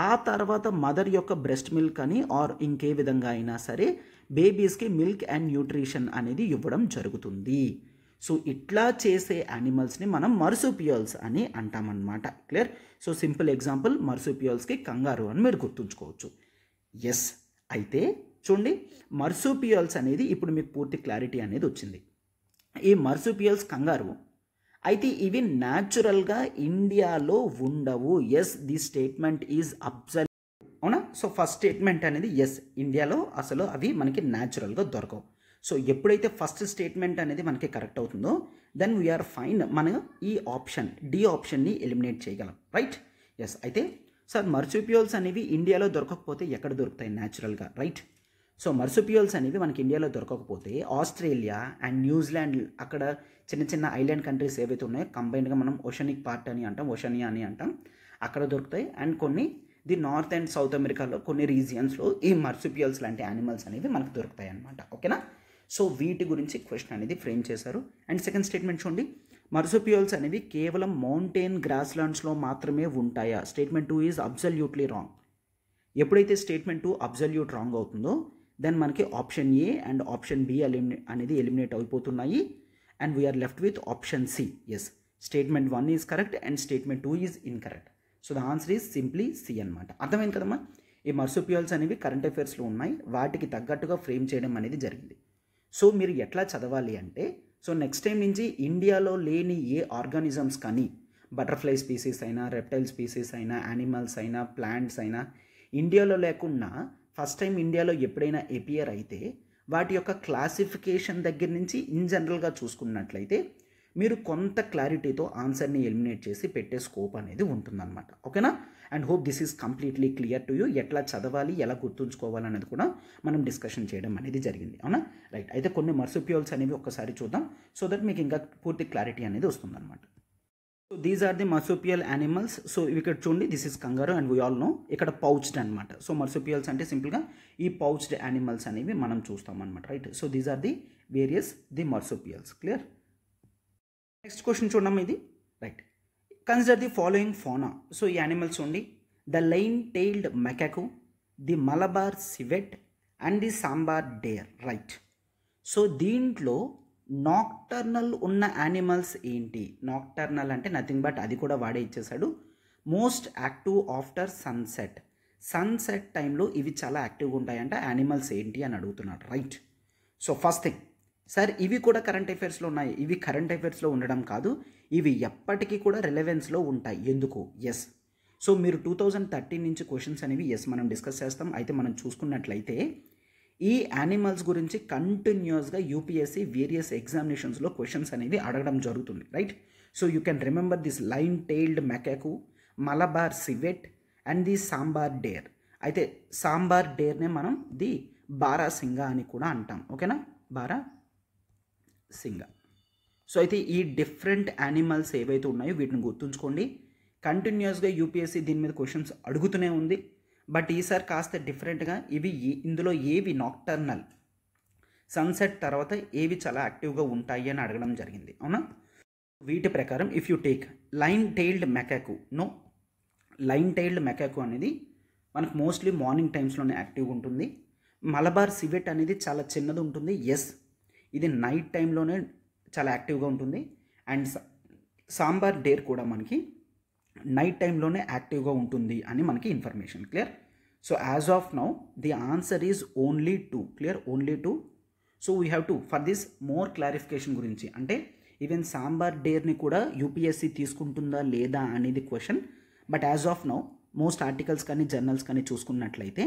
ఆ తర్వాత మదర్ యొక్క బ్రెస్ట్ మిల్క్ అని ఆర్ ఇంకే విధంగా అయినా సరే బేబీస్కి మిల్క్ అండ్ న్యూట్రిషన్ అనేది ఇవ్వడం జరుగుతుంది. సో ఇట్లా చేసే యానిమల్స్ని మనం మర్సుపియల్స్ అని అంటామన్నమాట. క్లియర్? సో సింపుల్ ఎగ్జాంపుల్ మర్సుపియల్స్కి కంగారు అని మీరు గుర్తుంచుకోవచ్చు. ఎస్, అయితే చూడండి మర్సుపియల్స్ అనేది ఇప్పుడు మీకు పూర్తి క్లారిటీ అనేది వచ్చింది. ఈ మర్సుపియల్స్ కంగారు అయితే ఇవి న్యాచురల్గా ఇండియాలో ఉండవు. Yes, the statement is absolute, అవునా. సో ఫస్ట్ స్టేట్మెంట్ అనేది ఎస్, ఇండియాలో అసలు అవి మనకి న్యాచురల్గా దొరకవు. సో ఎప్పుడైతే ఫస్ట్ స్టేట్మెంట్ అనేది మనకి కరెక్ట్ అవుతుందో దెన్ వీఆర్ ఫైన్, మనం ఈ ఆప్షన్ డి ఆప్షన్ని ఎలిమినేట్ చేయగలం, రైట్. ఎస్, అయితే సార్ మర్సుపియల్స్ అనేవి ఇండియాలో దొరకకపోతే ఎక్కడ దొరుకుతాయి న్యాచురల్గా, రైట్. సో మర్సుపియల్స్ అనేవి మనకి ఇండియాలో దొరకకపోతే ఆస్ట్రేలియా అండ్ న్యూజిలాండ్ అక్కడ చిన్న చిన్న ఐలాండ్ కంట్రీస్ ఏవైతే ఉన్నాయో కంబైన్డ్గా మనం ఓషనిక్ పార్ట్ అని అంటాం, ఓషనియా అని అంటాం, అక్కడ దొరుకుతాయి. అండ్ కొన్ని ది నార్త్ అండ్ సౌత్ అమెరికాలో కొన్ని రీజియన్స్లో ఈ మర్సుపియల్స్ లాంటి యానిమల్స్ అనేవి మనకు దొరుకుతాయి అన్నమాట, ఓకేనా. సో వీటి గురించి క్వశ్చన్ అనేది ఫ్రేమ్ చేశారు. అండ్ సెకండ్ స్టేట్మెంట్ చూడండి, మర్సుపియల్స్ అనేవి కేవలం మౌంటైన్ గ్రాస్లాండ్స్లో మాత్రమే ఉంటాయా? Statement 2 is absolutely wrong. ఎప్పుడైతే స్టేట్మెంట్ 2 అబ్సల్యూట్ రాంగ్ అవుతుందో దెన్ మనకి option A and option B అనేది ఎలిమినేట్ అయిపోతున్నాయి and we're left with option C. Yes, statement 1 is correct and statement 2 is incorrect. So the answer is simply C అనమాట. అర్థమైంది కదమ్మా. ఈ మర్సుపియల్స్ అనేవి కరెంట్ అఫైర్స్లో ఉన్నాయి, వాటికి తగ్గట్టుగా ఫ్రేమ్ చేయడం అనేది జరిగింది. సో మీరు ఎట్లా చదవాలి అంటే, సో నెక్స్ట్ టైం నుంచి ఇండియాలో లేని ఏ ఆర్గానిజమ్స్ కానీ బటర్ఫ్లై స్పీసీస్ అయినా, రెప్టైల్ స్పీసీస్ అయినా, యానిమల్స్ అయినా, ప్లాంట్స్ అయినా ఇండియాలో లేకుండా ఫస్ట్ టైం ఇండియాలో ఎప్పుడైనా ఎపియర్ అయితే వాటి యొక్క క్లాసిఫికేషన్ దగ్గర నుంచి ఇన్ జనరల్గా చూసుకున్నట్లయితే మీరు కొంత క్లారిటీతో ఆన్సర్ని ఎలిమినేట్ చేసి పెట్టే స్కోప్ అనేది ఉంటుందన్నమాట, ఓకేనా. And hope this is completely clear to you. ఎట్లా చదవాలి, ఎలా గుర్తుంచుకోవాలి అనేది కూడా మనం డిస్కషన్ చేయడం అనేది జరిగింది, అవునా, రైట్. అయితే కొన్ని మర్సుపియల్స్ అనేవి ఒక్కసారి చూద్దాం సో దట్ మీకు ఇంకా పూర్తి క్లారిటీ అనేది వస్తుందన్నమాట. So these are the marsupial animals. So ఇక్కడ చూడండి, this is kangaroo and we all know ఇక్కడ పౌచ్డ్ అనమాట. సో మర్సుపియల్స్ అంటే సింపుల్గా ఈ పౌచ్డ్ యానిమల్స్ అనేవి మనం చూస్తాం అనమాట, right. So these are the various the marsupials. Clear? Next question చూడడం ఇది, right. Consider the following fauna. So ఈ యానిమల్స్ చూడండి, the lion tailed macaque, the Malabar civet and the sambar deer, right. So దీంట్లో nocturnal ఉన్న యానిమల్స్ ఏంటి? Nocturnal అంటే nothing but అది కూడా వాడే ఇచ్చేసాడు, most active after sunset. Sunset టైంలో ఇవి చాలా యాక్టివ్గా ఉంటాయంట. యానిమల్స్ ఏంటి అని అడుగుతున్నాడు, right. So first thing, sir ఇవి కూడా కరెంట్ అఫైర్స్లో ఉన్నాయి. ఇవి కరెంట్ అఫైర్స్లో ఉండడం కాదు, ఇవి ఎప్పటికీ కూడా రిలవెన్స్లో ఉంటాయి. ఎందుకు? ఎస్. సో మీరు 2013 నుంచి క్వశ్చన్స్ అనేవి ఎస్ మనం డిస్కస్ చేస్తాం. అయితే మనం చూసుకున్నట్లయితే ఈ యానిమల్స్ గురించి కంటిన్యూస్గా యూపీఎస్సీ వేరియస్ ఎగ్జామినేషన్స్లో క్వశ్చన్స్ అనేది అడగడం జరుగుతుంది, right? So you can remember this lion tailed macaque, Malabar civet and the sambar deer. అయితే సాంబార్ డేర్నే మనం ది బారాసింగా అని కూడా అంటాం, ఓకేనా? బారాసింగా. సో అయితే ఈ డిఫరెంట్ యానిమల్స్ ఏవైతే ఉన్నాయో వీటిని గుర్తుంచుకోండి. కంటిన్యూస్గా యూపీఎస్సీ దీని మీద క్వశ్చన్స్ అడుగుతూనే ఉంది. బట్ ఈసారి కాస్త డిఫరెంట్గా ఇందులో ఏవి నాక్టర్నల్, సన్సెట్ తర్వాత ఏవి చాలా యాక్టివ్గా ఉంటాయి అని అడగడం జరిగింది, అవునా? వీటి ప్రకారం if you take lion tailed macaque, lion tailed macaque అనేది మనకు మోస్ట్లీ మార్నింగ్ టైమ్స్లోనే యాక్టివ్గా ఉంటుంది. మలబార్ సివెట్ అనేది చాలా చిన్నది ఉంటుంది, ఎస్ ఇది నైట్ టైంలోనే చాలా యాక్టివ్గా ఉంటుంది. అండ్ సాంబార్ డేర్ కూడా మనకి నైట్ టైంలోనే యాక్టివ్గా ఉంటుంది అని మనకి information, clear? So as of now the answer is only 2, clear? Only 2. So we have to for this more clarification గురించి, అంటే ఈవెన్ సాంబార్ డేర్ని కూడా యూపీఎస్సీ తీసుకుంటుందా లేదా అనేది question. But as of now most articles కానీ జర్నల్స్ కానీ చూసుకున్నట్లయితే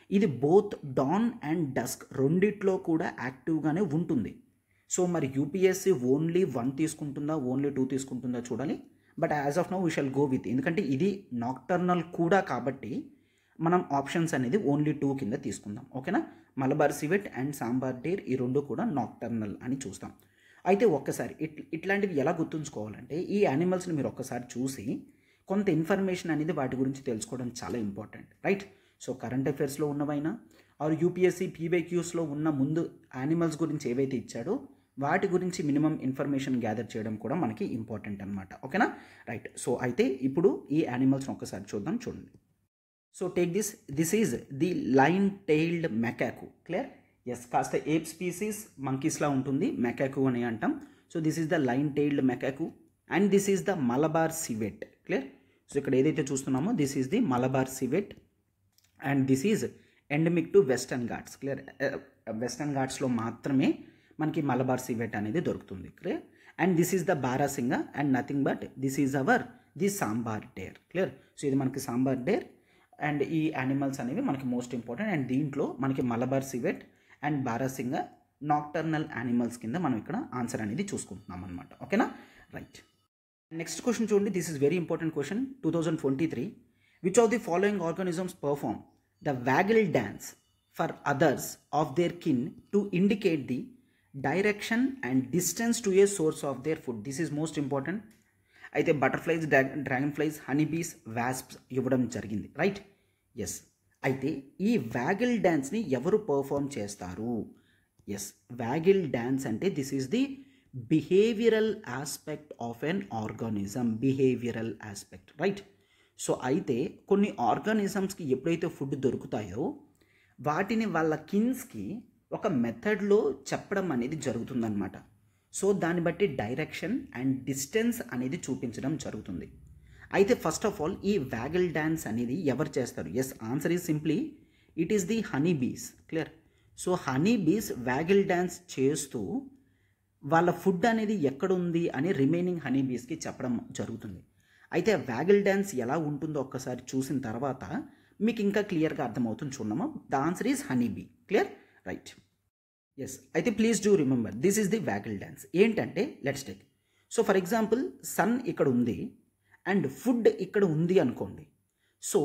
ఇది బోత్ డాన్ అండ్ డస్క్ రెండిట్లో కూడా యాక్టివ్గానే ఉంటుంది. సో మరి యూపీఎస్సీ ఓన్లీ 1 తీసుకుంటుందా, ఓన్లీ 2 తీసుకుంటుందా చూడాలి. But as of now we shall go with, ఎందుకంటే ఇది నాక్టర్నల్ కూడా కాబట్టి మనం ఆప్షన్స్ అనేది ఓన్లీ 2 కింద తీసుకుందాం, ఓకేనా? Malabar civet and sambar dare ఈ రెండు కూడా నాక్టర్నల్ అని చూస్తాం. అయితే ఒక్కసారి ఇట్లాంటివి ఎలా గుర్తుంచుకోవాలంటే ఈ యానిమల్స్ని మీరు ఒక్కసారి చూసి కొంత ఇన్ఫర్మేషన్ అనేది వాటి గురించి తెలుసుకోవడం చాలా ఇంపార్టెంట్, రైట్? సో కరెంట్ అఫైర్స్లో ఉన్నవైనా ఆర్ యూపీఎస్సీ పీవైక్యూస్లో ఉన్న ముందు యానిమల్స్ గురించి ఏవైతే ఇచ్చాడో వాటి గురించి మినిమం ఇన్ఫర్మేషన్ గ్యాదర్ చేయడం కూడా మనకి ఇంపార్టెంట్ అనమాట, ఓకేనా? రైట్. సో అయితే ఇప్పుడు ఈ యానిమల్స్ని ఒక్కసారి చూడండి. So take this is the lion tailed macaque, clear? Yes, కాస్త ఏప్ స్పీసీస్ మంకీస్లా ఉంటుంది, మెకాకు అని అంటాం. So this is the lion tailed macaque and this is the Malabar civet, clear? So ఇక్కడ ఏదైతే చూస్తున్నామో this is the Malabar civet and this is endemic to western Ghats, clear? Western ఘాట్స్లో మాత్రమే మనకి మలబార్ సివెట్ అనేది దొరుకుతుంది, clear? And this is the barasingha and nothing but this is the sambar deer, clear? So ఇది మనకి సాంబార్ డేర్ అండ్ ఈ యానిమల్స్ అనేవి మనకి మోస్ట్ ఇంపార్టెంట్. అండ్ దీంట్లో మనకి Malabar civet and barasingha nocturnal animals కింద మనం ఇక్కడ ఆన్సర్ అనేది చూసుకుంటున్నాం అనమాట, ఓకేనా? రైట్. నెక్స్ట్ క్వశ్చన్ చూడండి. This is very important question. 2023 which of the following organisms perform the waggle dance for others of their kin to indicate the direction and distance to a source of their food? This is most important. అయితే butterflies, dragon flies, honeybees, వాస్ప్స్ ఇవ్వడం జరిగింది, right? Yes. అయితే ఈ waggle డ్యాన్స్ని ఎవరు perform చేస్తారు? Yes, waggle dance అంటే this is the behavioural aspect of an organism, behavioural aspect, right? So అయితే కొన్ని ఆర్గానిజమ్స్కి ఎప్పుడైతే ఫుడ్ దొరుకుతాయో వాటిని వాళ్ళ కిన్స్కి ఒక మెథడ్లో చెప్పడం అనేది జరుగుతుందన్నమాట. సో దాన్ని బట్టి డైరెక్షన్ అండ్ డిస్టెన్స్ అనేది చూపించడం జరుగుతుంది. అయితే ఫస్ట్ ఆఫ్ ఆల్ ఈ వ్యాగిల్ డ్యాన్స్ అనేది ఎవరు చేస్తారు? Yes, answer is simply it is the honey bees, clear? So honey bees waggle dance చేస్తూ వాళ్ళ ఫుడ్ అనేది ఎక్కడుంది అని రిమైనింగ్ హనీ బీస్కి చెప్పడం జరుగుతుంది. అయితే వ్యాగిల్ డ్యాన్స్ ఎలా ఉంటుందో ఒక్కసారి చూసిన తర్వాత మీకు ఇంకా క్లియర్గా అర్థమవుతుంది. చూడమ్మా, the answer is honey bee, clear? Right. Yes, అయితే please do remember this is the waggle dance. ఏంటంటే let's take, so for example sun ఇక్కడ ఉంది అండ్ ఫుడ్ ఇక్కడ ఉంది అనుకోండి. సో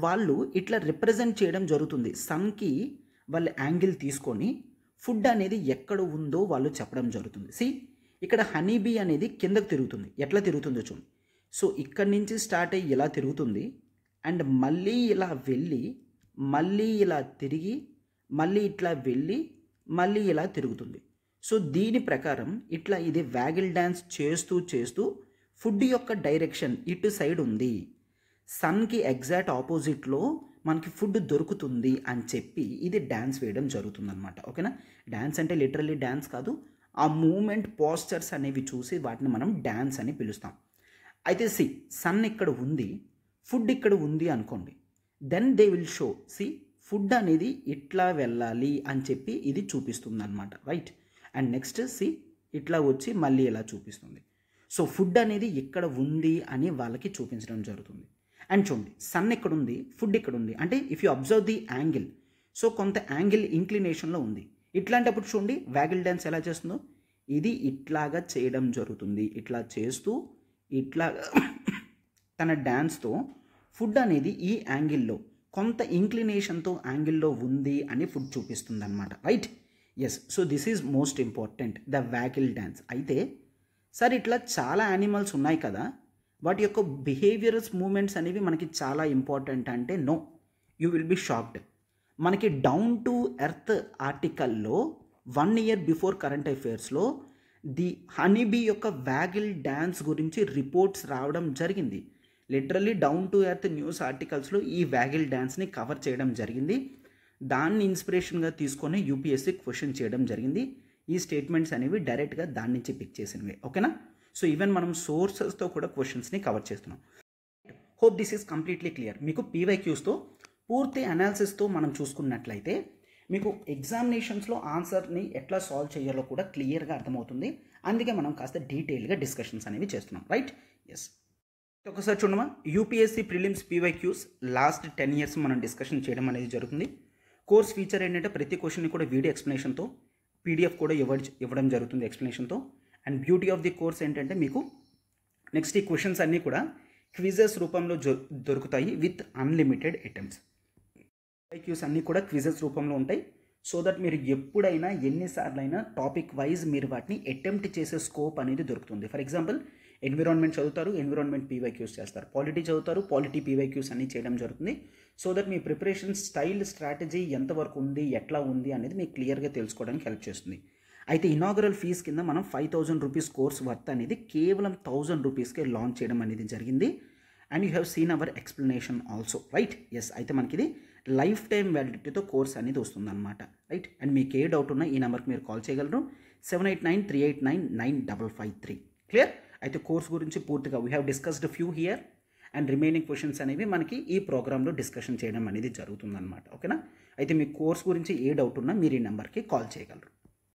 వాళ్ళు ఇట్లా రిప్రజెంట్ చేయడం జరుగుతుంది. సన్కి వాళ్ళు యాంగిల్ తీసుకొని ఫుడ్ అనేది ఎక్కడ ఉందో వాళ్ళు చెప్పడం జరుగుతుంది. సి, ఇక్కడ హనీబీ అనేది కిందకు తిరుగుతుంది. ఎట్లా తిరుగుతుందో చూడండి. సో ఇక్కడి నుంచి స్టార్ట్ అయ్యి ఇలా తిరుగుతుంది అండ్ మళ్ళీ ఇలా వెళ్ళి మళ్ళీ ఇలా తిరిగి మళ్ళీ ఇట్లా వెళ్ళి మళ్ళీ ఇలా తిరుగుతుంది. సో దీని ప్రకారం ఇట్లా ఇది వ్యాగిల్ డ్యాన్స్ చేస్తూ చేస్తూ ఫుడ్ యొక్క డైరెక్షన్ ఇటు సైడ్ ఉంది, సన్కి ఎగ్జాక్ట్ ఆపోజిట్లో మనకి ఫుడ్ దొరుకుతుంది అని చెప్పి ఇది డ్యాన్స్ వేయడం జరుగుతుందన్నమాట, ఓకేనా? డ్యాన్స్ అంటే లిటరల్లీ డ్యాన్స్ కాదు, ఆ మూమెంట్ పోస్చర్స్ అనేవి చూసి వాటిని మనం డ్యాన్స్ అని పిలుస్తాం. అయితే సి, సన్ ఇక్కడ ఉంది, ఫుడ్ ఇక్కడ ఉంది అనుకోండి, then they will show, see food అనేది ఇట్లా వెళ్ళాలి అని చెప్పి ఇది చూపిస్తుంది అనమాట, రైట్? అండ్ నెక్స్ట్ సి, ఇట్లా వచ్చి మళ్ళీ ఇలా చూపిస్తుంది. సో ఫుడ్ అనేది ఇక్కడ ఉంది అని వాళ్ళకి చూపించడం జరుగుతుంది. అండ్ చూడండి, సన్ ఇక్కడ ఉంది, ఫుడ్ ఇక్కడ ఉంది. అంటే if you observe the angle, so కొంత యాంగిల్ ఇంక్లినేషన్లో ఉంది. ఇట్లాంటప్పుడు చూడండి వ్యాగిల్ డ్యాన్స్ ఎలా చేస్తుందో, ఇది ఇట్లాగా చేయడం జరుగుతుంది. ఇట్లా చేస్తూ ఇట్లాగా తన డ్యాన్స్తో ఫుడ్ అనేది ఈ యాంగిల్లో కొంత ఇంక్లినేషన్తో యాంగిల్లో ఉంది అని ఫుడ్ చూపిస్తుంది అనమాట. Right? Yes. So this is most important, the waggle dance. అయితే సార్ ఇట్లా చాలా యానిమల్స్ ఉన్నాయి కదా, వాటి యొక్క బిహేవియరల్స్ మూమెంట్స్ అనేవి మనకి చాలా ఇంపార్టెంట్ అంటే no, you will be shocked. మనకి డౌన్ టు ఎర్త్ ఆర్టికల్లో 1 year బిఫోర్ కరెంట్ అఫైర్స్లో ది హనీబీ యొక్క వ్యాగిల్ డ్యాన్స్ గురించి రిపోర్ట్స్ రావడం జరిగింది. Literally down to earth news ఆర్టికల్స్లో ఈ వ్యాగిల్ డ్యాన్స్ని కవర్ చేయడం జరిగింది. దాన్ని ఇన్స్పిరేషన్గా తీసుకొని యూపీఎస్సీ క్వశ్చన్ చేయడం జరిగింది. ఈ స్టేట్మెంట్స్ అనేవి డైరెక్ట్గా దాని నుంచి పిక్ చేసినవి. ఓకేనా? సో ఈవెన్ మనం సోర్సెస్తో కూడా క్వశ్చన్స్ని కవర్ చేస్తున్నాం. Hope this is completely clear. మీకు పీవైక్యూస్తో పూర్తి అనాలిసిస్తో మనం చూసుకున్నట్లయితే మీకు ఎగ్జామినేషన్స్లో ఆన్సర్ని ఎట్లా సాల్వ్ చేయాలో కూడా క్లియర్గా అర్థమవుతుంది. అందుకే మనం కాస్త డీటెయిల్గా డిస్కషన్స్ అనేవి చేస్తున్నాం. రైట్? ఎస్. ఒకసారి చూడమా, UPSC prelims PYQs last 10 years మనం డిస్కషన్ చేయడం అనేది జరుగుతుంది. కోర్స్ ఫీచర్ ఏంటంటే ప్రతి క్వశ్చన్ని కూడా వీడియో ఎక్స్ప్లెనేషన్తో, పీడిఎఫ్ కూడా ఇవ్వడం జరుగుతుంది ఎక్స్ప్లెనేషన్తో. And beauty of the course ఏంటంటే మీకు నెక్స్ట్ ఈ క్వశ్చన్స్ అన్నీ కూడా క్విజెస్ రూపంలో దొరుకుతాయి విత్ అన్లిమిటెడ్ అటెంప్ట్స్. పీవైక్యూస్ అన్నీ కూడా క్విజెస్ రూపంలో ఉంటాయి. సో దట్ మీరు ఎప్పుడైనా ఎన్నిసార్లు అయినా టాపిక్ వైజ్ మీరు వాటిని అటెంప్ట్ చేసే స్కోప్ అనేది దొరుకుతుంది. ఫర్ ఎగ్జాంపుల్ ఎన్విరాన్మెంట్ చదువుతారు, ఎన్విరాన్మెంట్ పీవైక్యూస్ చేస్తారు. పాలిటీ చదువుతారు, పాలిటీ పీవైక్యూస్ అన్నీ చేయడం జరుగుతుంది. So that me preparation style, strategy ఎంతవరకు ఉంది, ఎట్లా ఉంది అనేది మీకు క్లియర్గా తెలుసుకోవడానికి హెల్ప్ చేస్తుంది. అయితే ఇనాగరల్ ఫీజ్ కింద మనం 5,000 rupees కోర్స్ వర్త్ అనేది కేవలం 1,000 rupeesకే లాంచ్ చేయడం అనేది జరిగింది. And you have seen our explanation also. Right? Yes. అయితే మనకి ఇది లైఫ్ టైం వ్యాలిడిటీతో కోర్స్ అనేది వస్తుందన్నమాట. రైట్? అండ్ మీకు ఏ డౌట్ ఉన్నా ఈ నెంబర్కి మీరు కాల్ చేయగలరు, 7893899553. క్లియర్? అయితే కోర్స్ గురించి పూర్తిగా we have discussed few here and remaining questions అనేవి మనకి ఈ ప్రోగ్రాంలో డిస్కషన్ చేయడం అనేది జరుగుతుందన్నమాట. ఓకేనా? అయితే మీ కోర్స్ గురించి ఏ డౌట్ ఉన్నా మీరు ఈ నెంబర్కి కాల్ చేయగలరు.